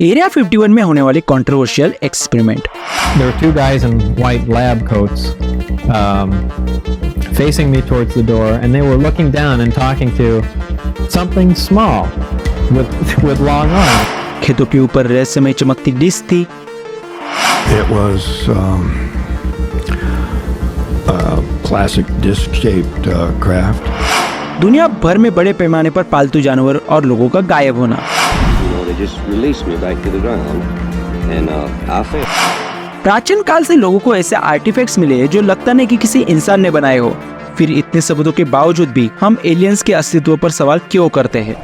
Area 51 में होने वाली controversial experiment. There were two guys in white lab coats facing me towards the door, and they were looking down and talking to something small with long arms. खेतों के ऊपर रहस्यमय चमकती dish थी। It was a classic disc-shaped craft. दुनिया भर में बड़े पैमाने पर पालतू जानवर और लोगों का गायब होना। They just released me back to the ground, and I fell. प्राचीन काल से लोगों को ऐसे आर्टिफैक्ट्स मिले जो लगता नहीं कि किसी इंसान ने बनाए हो। फिर इतने सबूतों के बावजूद भी हम एलियंस के अस्तित्व पर सवाल क्यों करते हैं?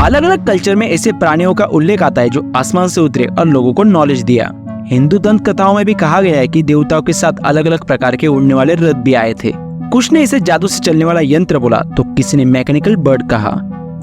अलग अलग कल्चर में ऐसे प्राणियों का उल्लेख आता है जो आसमान से उतरे और लोगों को नॉलेज दिया। हिंदू दंत कथाओं में भी कहा गया है कि देवताओं के साथ अलग अलग प्रकार के उड़ने वाले रथ भी आए थे। कुछ ने इसे जादू से चलने वाला यंत्र बोला तो किसी ने मैकेनिकल बर्ड कहा।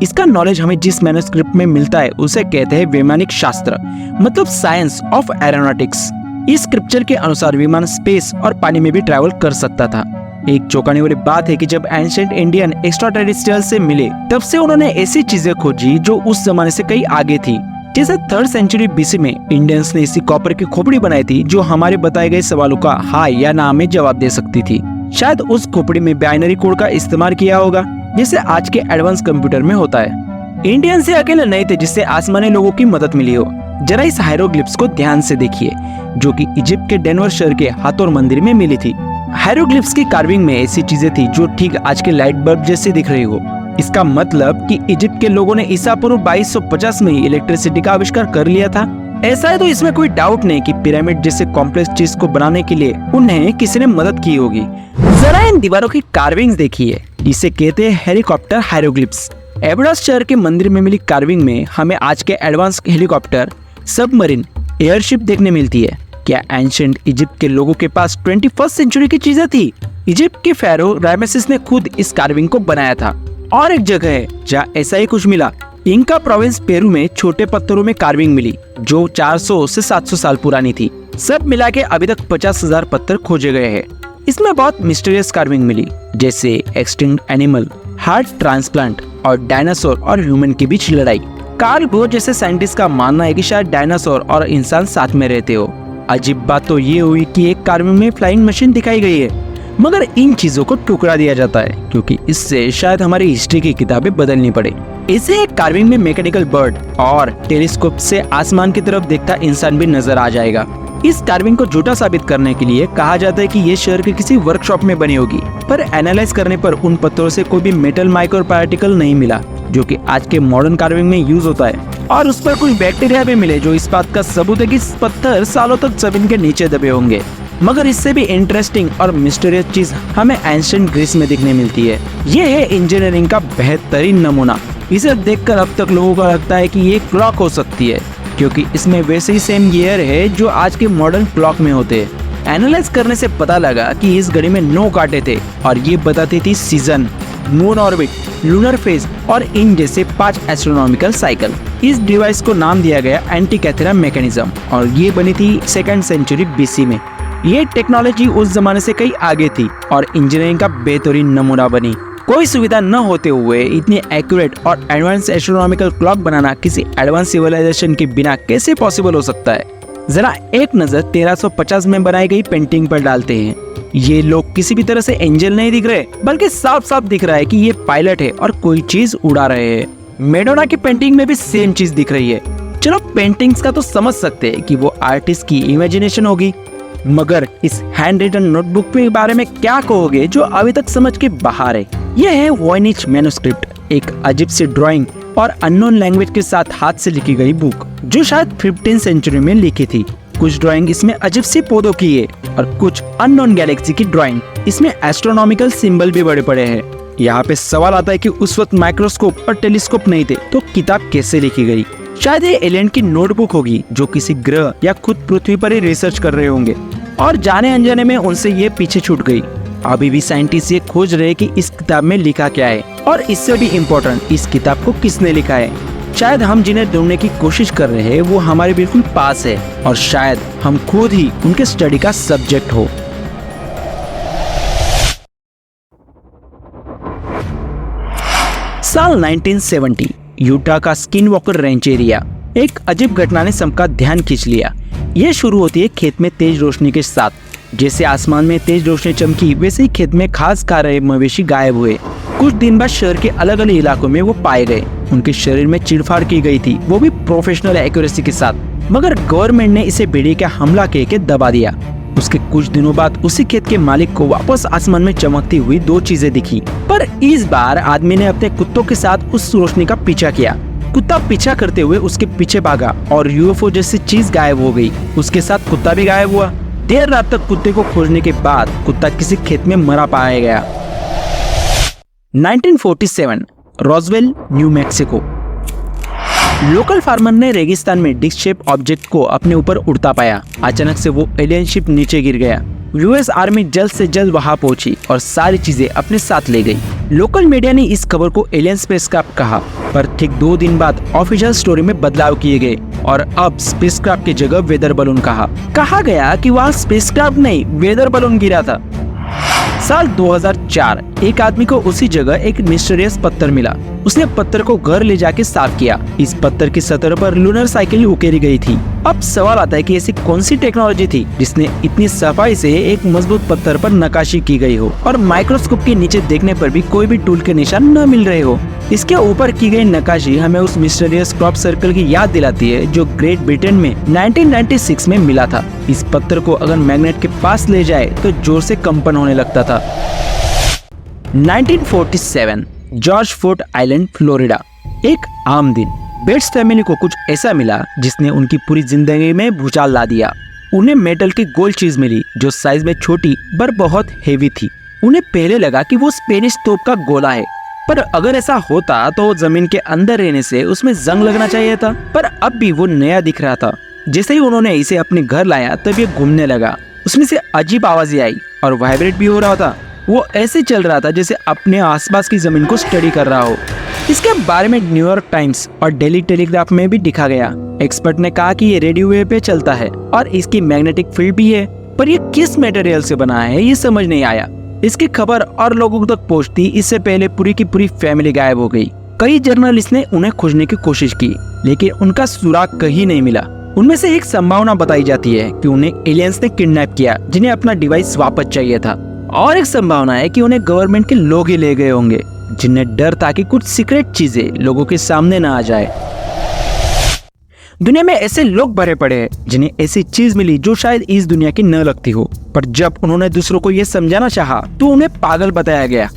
इसका नॉलेज हमें जिस मैन्युस्क्रिप्ट में मिलता है उसे कहते हैं वैमानिक शास्त्र, मतलब साइंस ऑफ एरोनॉटिक्स। इस स्क्रिप्चर के अनुसार विमान स्पेस और पानी में भी ट्रैवल कर सकता था। एक चौंकाने वाली बात है कि जब एंशिएंट इंडियन एक्स्ट्रा टेरेस्ट्रियल से मिले तब से उन्होंने ऐसी चीजें खोजी जो उस जमाने से कई आगे थी। जैसे 3rd सेंचुरी बीसी में इंडियंस ने इसी कॉपर की खोपड़ी बनाई थी जो हमारे बताए गए सवालों का हाँ या ना में जवाब दे सकती थी। शायद उस खोपड़ी में बाइनरी कोड का इस्तेमाल किया होगा जैसे आज के एडवांस कंप्यूटर में होता है। इंडियंस से अकेले नहीं थे जिससे आसमानी लोगों की मदद मिली हो। जरा इस हायरोग्लिफ्स को ध्यान से देखिए जो कि इजिप्ट के डेनवर शहर के हाथोर मंदिर में मिली थी। हायरोग्लिफ्स की कार्विंग में ऐसी चीजें थी जो ठीक आज के लाइट बल्ब जैसे दिख रही हो। इसका मतलब कि इजिप्ट के लोगों ने ईसा पूर्व 2250 में ही इलेक्ट्रिसिटी का आविष्कार कर लिया था। ऐसा है तो इसमें कोई डाउट नहीं कि पिरामिड जैसे कॉम्प्लेक्स चीज को बनाने के लिए उन्हें किसी ने मदद की होगी। जरा इन दीवारों की कार्विंग देखिए, इसे कहते हैं हेलीकॉप्टर हायरोग्लिफ्स। एबडास शहर के मंदिर में मिली कार्विंग में हमें आज के एडवांस हेलीकॉप्टर, सबमरीन, एयरशिप देखने मिलती है। क्या एंशिएंट इजिप्ट के लोगों के पास 21st सेंचुरी की चीजें थी? इजिप्ट के फेरो रामेसिस ने खुद इस कार्विंग को बनाया था। और एक जगह है जहाँ ऐसा ही कुछ मिला। इंका प्रोविंस पेरू में छोटे पत्थरों में कार्विंग मिली जो 400 से 700 साल पुरानी थी। सब मिला के अभी तक 50,000 पत्थर खोजे गए हैं। इसमें बहुत मिस्टीरियस कार्विंग मिली जैसे एक्सटिंक्ट एनिमल, हार्ट ट्रांसप्लांट और डायनासोर और ह्यूमन के बीच लड़ाई। कार्ल बोर जैसे साइंटिस्ट का मानना है कि शायद डायनासोर और इंसान साथ में रहते हो। अजीब बात तो ये हुई कि एक कार्विंग में फ्लाइंग मशीन दिखाई गई है, मगर इन चीजों को टुकड़ा दिया जाता है क्योंकि इससे शायद हमारी हिस्ट्री की किताबें बदलनी पड़े। इसे एक कार्विंग में मैकेनिकल बर्ड और टेलीस्कोप से आसमान की तरफ देखता इंसान भी नजर आ जाएगा। इस कार्विंग को झूठा साबित करने के लिए कहा जाता है कि ये शहर के किसी वर्कशॉप में बनी होगी, पर एनालाइज करने पर उन पत्थरों से कोई भी मेटल माइक्रो पार्टिकल नहीं मिला जो कि आज के मॉडर्न कार्विंग में यूज होता है। और उस पर कुछ बैक्टीरिया भी मिले जो इस बात का सबूत है कि पत्थर सालों तक जमीन के नीचे दबे होंगे। मगर इससे भी इंटरेस्टिंग और मिस्टीरियस चीज हमें एंशिएंट ग्रीस में देखने मिलती है। ये है इंजीनियरिंग का बेहतरीन नमूना। इसे देखकर अब तक लोगों को लगता है कि ये क्लॉक हो सकती है क्योंकि इसमें वैसे ही सेम गियर है जो आज के मॉडर्न क्लॉक में होते हैं। एनालाइज करने से पता लगा कि इस घड़ी में 9 कांटे थे और ये बताती थी season, moon orbit, lunar phase और इन जैसे 5 एस्ट्रोनॉमिकल साइकिल। इस डिवाइस को नाम दिया गया एंटीकैथेरा मैकेनिज्म और ये बनी थी 2nd सेंचुरी बीसी में। ये टेक्नोलॉजी उस जमाने से कई आगे थी और इंजीनियरिंग का बेहतरीन नमूना बनी। कोई सुविधा न होते हुए इतनी एक्यूरेट और एडवांस एस्ट्रोनॉमिकल क्लॉक बनाना किसी एडवांस सिविलाइजेशन के बिना कैसे पॉसिबल हो सकता है? जरा एक नजर 1350 में बनाई गई पेंटिंग पर डालते हैं। ये लोग किसी भी तरह से एंजल नहीं दिख रहे, बल्कि साफ साफ दिख रहा है कि ये पायलट है और कोई चीज उड़ा रहे हैं। मेडोना की पेंटिंग में भी सेम चीज दिख रही है। चलो पेंटिंग्स का तो समझ सकते हैं कि वो आर्टिस्ट की इमेजिनेशन होगी, मगर इस हैंड रिटन नोटबुक के बारे में क्या कहोगे जो अभी तक समझ के बाहर है? यह है वॉयनिच मैन्युस्क्रिप्ट, एक अजीब सी ड्राइंग और अननोन लैंग्वेज के साथ हाथ से लिखी गई बुक जो शायद 15th सेंचुरी में लिखी थी। कुछ ड्राइंग इसमें अजीब सी पौधों की है और कुछ अननोन गैलेक्सी की ड्राइंग। इसमें एस्ट्रोनॉमिकल सिंबल भी बड़े पड़े हैं। यहाँ पे सवाल आता है कि उस वक्त माइक्रोस्कोप और टेलीस्कोप नहीं थे तो किताब कैसे लिखी गई? शायद ये एलियन की नोटबुक होगी जो किसी ग्रह या खुद पृथ्वी पर ही रिसर्च कर रहे होंगे और जाने अनजाने में उनसे ये पीछे छूट गई। अभी भी साइंटिस्ट ये खोज रहे कि इस किताब में लिखा क्या है और इससे भी इम्पोर्टेंट इस किताब को किसने लिखा है। शायद हम जिन्हें ढूंढने की कोशिश कर रहे हैं वो हमारे बिल्कुल पास है और शायद हम खुद ही उनके स्टडी का सब्जेक्ट हो। साल 1970 यूटा का स्किन वॉकर रेंच एरिया। एक अजीब घटना ने सबका ध्यान खींच लिया। यह शुरू होती है खेत में तेज रोशनी के साथ। जैसे आसमान में तेज रोशनी चमकी, वैसे ही खेत में घास खा रहे मवेशी गायब हुए। कुछ दिन बाद शहर के अलग अलग इलाकों में वो पाए गए। उनके शरीर में चीरफाड़ की गई थी, वो भी प्रोफेशनल एक्यूरेसी के साथ। मगर गवर्नमेंट ने इसे भेड़िए का हमला कह के दबा दिया। उसके कुछ दिनों बाद उसी खेत के मालिक को वापस आसमान में चमकती हुई दो चीजें दिखी, पर इस बार आदमी ने अपने कुत्तों के साथ उस रोशनी का पीछा किया। कुत्ता पीछा करते हुए उसके पीछे भागा और यूएफओ जैसी चीज गायब हो गई। उसके साथ कुत्ता भी गायब हुआ। देर रात तक कुत्ते को खोजने के बाद कुत्ता किसी खेत में मरा पाया गया। 1947 Roswell, New Mexico. Local farmer ने रेगिस्तान में डिस्क शेप ऑब्जेक्ट को अपने ऊपर उड़ता पाया। अचानक से वो एलियन शिप नीचे गिर गया। यूएस आर्मी जल्द से जल्द वहां पहुंची और सारी चीजें अपने साथ ले गई। लोकल मीडिया ने इस खबर को एलियन स्पेसक्राफ्ट कहा, पर ठीक 2 दिन बाद ऑफिशियल स्टोरी में बदलाव किए गए और अब स्पेसक्राफ्ट की जगह वेदर बलून कहा गया कि वहाँ स्पेसक्राफ्ट नहीं, वेदर बलून गिरा था। साल 2004 एक आदमी को उसी जगह एक मिस्टीरियस पत्थर मिला। उसने पत्थर को घर ले जाके साफ किया। इस पत्थर की सतह पर लूनर साइकिल उकेरी गई थी। अब सवाल आता है कि ऐसी कौन सी टेक्नोलॉजी थी जिसने इतनी सफाई से एक मजबूत पत्थर पर नक्काशी की गई हो और माइक्रोस्कोप के नीचे देखने पर भी कोई भी टूल के निशान न मिल रहे हो। इसके ऊपर की गई नक्काशी हमें उस मिस्टीरियस क्रॉप सर्कल की याद दिलाती है जो ग्रेट ब्रिटेन में 1996 में मिला था। इस पत्थर को अगर मैग्नेट के पास ले जाए तो जोर से कंपन होने लगता था। 1947 जॉर्ज फोर्ट आइलैंड, फ्लोरिडा। एक आम दिन बेट्स फैमिली को कुछ ऐसा मिला जिसने उनकी पूरी जिंदगी में भूचाल ला दिया। उन्हें मेटल की गोल चीज मिली जो साइज में छोटी पर बहुत हेवी थी। उन्हें पहले लगा कि वो स्पेनिश तोप का गोला है, पर अगर ऐसा होता तो जमीन के अंदर रहने से उसमें जंग लगना चाहिए था। पर अब भी वो नया दिख रहा था। जैसे ही उन्होंने इसे अपने घर लाया तब ये घूमने लगा। उसमें से अजीब आवाजें आई और वाइब्रेट भी हो रहा था। वो ऐसे चल रहा था जैसे अपने आसपास की जमीन को स्टडी कर रहा हो। इसके बारे में न्यूयॉर्क टाइम्स और डेली टेलीग्राफ में भी लिखा गया। एक्सपर्ट ने कहा कि ये रेडियो वेव पे चलता है और इसकी मैग्नेटिक फील्ड भी है, पर ये किस मटेरियल से बना है ये समझ नहीं आया। इसकी खबर और लोगों तक पहुंचती इससे पहले पूरी की पूरी फैमिली गायब हो गई। कई जर्नलिस्ट ने उन्हें खोजने की कोशिश की, लेकिन उनका सुराग कहीं नहीं मिला। उनमें से एक संभावना बताई जाती है कि उन्हें एलियंस ने किडनैप किया, जिन्हें अपना डिवाइस वापस चाहिए था। और एक संभावना है कि उन्हें गवर्नमेंट के लोग ही ले गए होंगे, जिन्हें डर था कि कुछ सीक्रेट चीजें लोगों के सामने ना आ जाए। दुनिया में ऐसे लोग भरे पड़े हैं जिन्हें ऐसी चीज मिली जो शायद इस दुनिया की न लगती हो, पर जब उन्होंने दूसरों को ये समझाना चाहा तो उन्हें पागल बताया गया।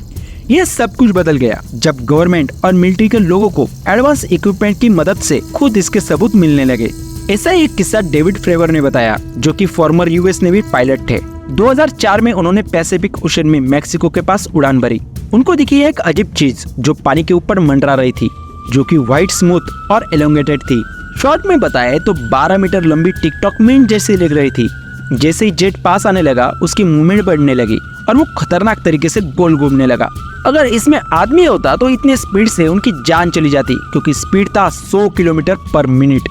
ये सब कुछ बदल गया जब गवर्नमेंट और मिलिट्री के लोगों को एडवांस इक्विपमेंट की मदद से खुद इसके सबूत मिलने लगे। ऐसा ही एक किस्सा डेविड फ्रेवर ने बताया, जो कि फॉर्मर यूएस नेवी पायलट थे। 2004 में उन्होंने पैसिफिक ओशन में मैक्सिको के पास उड़ान भरी। उनको दिखी एक अजीब चीज जो पानी के ऊपर मंडरा रही थी, जो कि व्हाइट, स्मूथ और एलोंगेटेड थी। शॉर्ट में बताए तो 12 मीटर लंबी टिकटॉक मिंट जैसी लग रही थी। जैसे ही जेट पास आने लगा उसकी मूवमेंट बढ़ने लगी और वो खतरनाक तरीके से गोल घूमने लगा। अगर इसमें आदमी होता तो इतनी स्पीड से उनकी जान चली जाती, क्योंकि स्पीड था 100 किलोमीटर पर मिनट।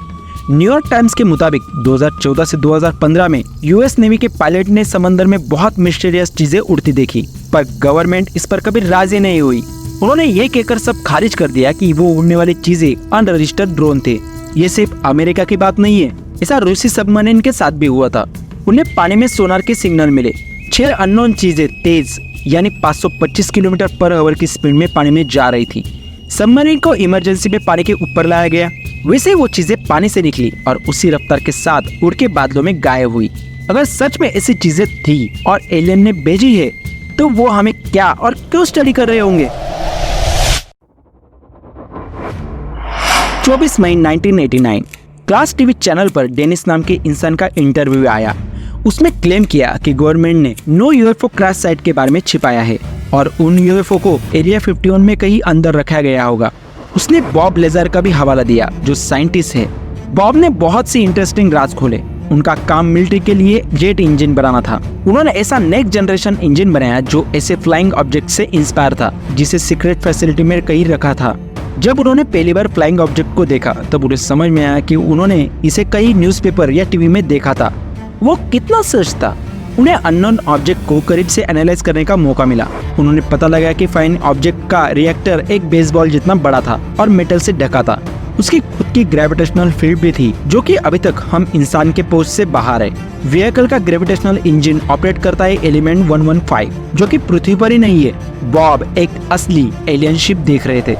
न्यूयॉर्क टाइम्स के मुताबिक 2014 से 2015 में यूएस नेवी के पायलट ने समंदर में बहुत मिस्टीरियस चीजें उड़ती देखी, पर गवर्नमेंट इस पर कभी राजी नहीं हुई। उन्होंने ये कहकर सब खारिज कर दिया कि वो उड़ने वाली चीजें अनरजिस्टर्ड ड्रोन थे। ये सिर्फ अमेरिका की बात नहीं है, ऐसा रूसी सबमरीन के साथ भी हुआ था। उन्हें पानी में सोनार के सिग्नल मिले। 6 अननोन चीजें तेज यानी 525 किलोमीटर पर आवर की स्पीड में पानी में जा रही थी। सबमरीन को इमरजेंसी में पानी के ऊपर लाया गया। वैसे ही वो चीजें पानी से निकली और उसी रफ्तार के साथ उड़ के बादलों में गायब हुई। अगर सच में ऐसी चीजें थी और एलियन ने भेजी है, तो वो हमें क्या और क्यों स्टडी कर रहे होंगे। 24 मई 1989 क्लास टीवी चैनल पर डेनिस नाम के इंसान का इंटरव्यू आया। उसने क्लेम किया कि गवर्नमेंट ने नो यूएफओ क्रैश साइट के बारे में छिपाया है और उन यूएफओ को एरिया 51 में कहीं अंदर रखा गया होगा। उसने बॉब लेजर का भी हवाला दिया, जो साइंटिस्ट है। बॉब ने बहुत सी इंटरेस्टिंग राज खोले। उनका काम मिलिट्री के लिए जेट इंजन बनाना था। उन्होंने ऐसा नेक्स्ट जनरेशन इंजन बनाया जो ऐसे फ्लाइंग ऑब्जेक्ट से इंस्पायर था, जिसे सीक्रेट फैसिलिटी में कहीं रखा था। जब उन्होंने पहली बार फ्लाइंग ऑब्जेक्ट को देखा तब उन्हें समझ में आया कि उन्होंने इसे कई न्यूज़पेपर या टीवी में देखा था। वो कितना सच था। उन्हें अननोन ऑब्जेक्ट को करीब से एनालाइज करने का मौका मिला। उन्होंने पता लगाया कि फाइन ऑब्जेक्ट का रिएक्टर एक बेसबॉल जितना बड़ा था और मेटल से ढका था। उसकी खुद की ग्रेविटेशनल फील्ड भी थी, जो कि अभी तक हम इंसान के पहुंच से बाहर है। व्हीकल का ग्रेविटेशनल इंजन ऑपरेट करता है एलिमेंट 115, जो कि पृथ्वी पर ही नहीं है। बॉब एक असली एलियन शिप देख रहे थे।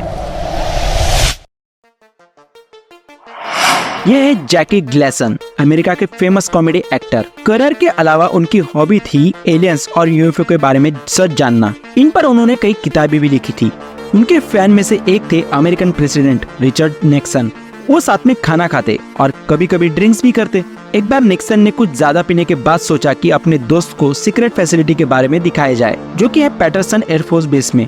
यह है जैकी ग्लेसन, अमेरिका के फेमस कॉमेडी एक्टर। करियर के अलावा उनकी हॉबी थी एलियंस और यूएफओ के बारे में सच जानना। इन पर उन्होंने कई किताबें भी लिखी थी। उनके फैन में से एक थे अमेरिकन प्रेसिडेंट रिचर्ड निक्सन। वो साथ में खाना खाते और कभी कभी ड्रिंक्स भी करते। एक बार निक्सन ने कुछ ज्यादा पीने के बाद सोचा कि अपने दोस्त को सीक्रेट फैसिलिटी के बारे में दिखाया जाए, जो कि है पैटरसन एयरफोर्स बेस में।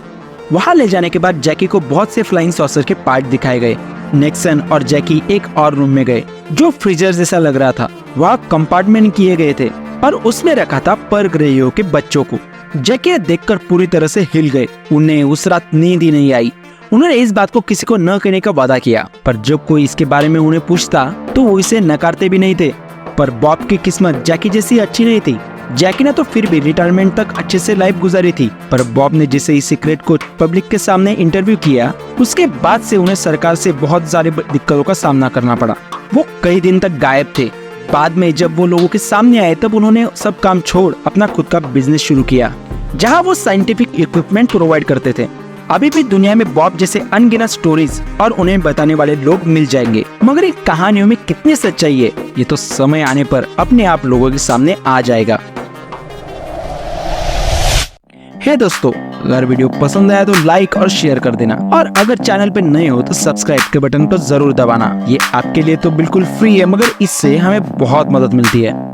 वहाँ ले जाने के बाद जैकी को बहुत से फ्लाइंग सॉसर के पार्ट दिखाए गए। निक्सन और जैकी एक और रूम में गए, जो फ्रीजर जैसा लग रहा था। वहाँ कंपार्टमेंट किए गए थे और उसमें रखा था परग्रहियों के बच्चों को। जैकी देखकर पूरी तरह से हिल गए। उन्हें उस रात नींद ही नहीं आई। उन्होंने इस बात को किसी को न कहने का वादा किया, पर जब कोई इसके बारे में उन्हें पूछता तो वो इसे नकारते भी नहीं थे। पर बॉब की किस्मत जैकी जैसी अच्छी नहीं थी। जैकी ने तो फिर भी रिटायरमेंट तक अच्छे से लाइफ गुजारी थी, पर बॉब ने जिसे इस सीक्रेट को पब्लिक के सामने इंटरव्यू किया, उसके बाद से उन्हें सरकार से बहुत सारी दिक्कतों का सामना करना पड़ा। वो कई दिन तक गायब थे। बाद में जब वो लोगों के सामने आए तब उन्होंने सब काम छोड़ अपना खुद का बिजनेस शुरू किया, जहां वो साइंटिफिक इक्विपमेंट प्रोवाइड करते थे। अभी भी दुनिया में बॉब जैसे अनगिनत स्टोरीज और उन्हें बताने वाले लोग मिल जाएंगे, मगर इन कहानियों में कितनी सच्चाई है ये तो समय आने पर अपने आप लोगों के सामने आ जाएगा। है दोस्तों, अगर वीडियो पसंद आया तो लाइक और शेयर कर देना, और अगर चैनल पे नए हो तो सब्सक्राइब के बटन को जरूर दबाना। ये आपके लिए तो बिल्कुल फ्री है, मगर इससे हमें बहुत मदद मिलती है।